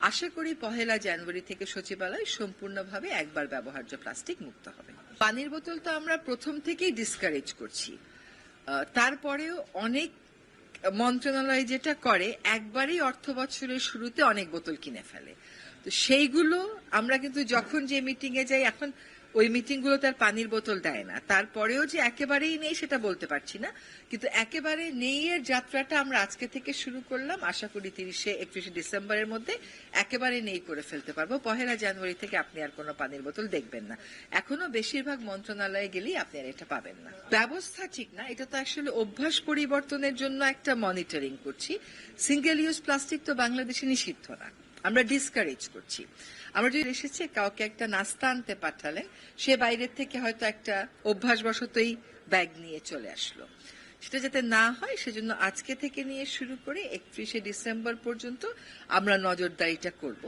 আশা করি 1 জানুয়ারি থেকে সচিবালয় সম্পূর্ণভাবে একবার ব্যবহার্য প্লাস্টিক মুক্ত হবে। পানির বোতল তো আমরা প্রথম থেকেই ডিসকারেজ করছি, তারপরেও অনেক মন্ত্রণালয় যেটা করে একবারই অর্থ বছরের শুরুতে অনেক বোতল কিনে ফেলে। তো সেইগুলো আমরা কিন্তু যখন যে মিটিং এ যাই, এখন ওই মিটিং গুলো তার পানির বোতল দেয় না, তারপরেও যে একেবারেই নেই সেটা বলতে পারছি না, কিন্তু একেবারে নেই এর যাত্রাটা আমরা আজকে থেকে শুরু করলাম। আশা করি 31 ডিসেম্বরের মধ্যে একেবারে নেই করে ফেলতে পারবো। 1 জানুয়ারি থেকে আপনি আর কোনো পানির বোতল দেখবেন না। এখনো বেশিরভাগ মন্ত্রণালয়ে গেলেই আপনি আর এটা পাবেন না। ব্যবস্থা ঠিক না, এটা তো আসলে অভ্যাস পরিবর্তনের জন্য একটা মনিটরিং করছি। সিঙ্গেল ইউজ প্লাস্টিক তো বাংলাদেশে নিষিদ্ধ না, আমরা ডিসকারেজ করছি। আমরা যদি এসেছে কাউকে একটা নাস্তা আনতে পাঠালেন, সে বাইরের থেকে হয়তো একটা অভ্যাসবশতই ব্যাগ নিয়ে চলে আসলো, সেটা যাতে না হয় সেজন্য আজকে থেকে নিয়ে শুরু করে 31 ডিসেম্বর পর্যন্ত আমরা নজরদারিটা করব।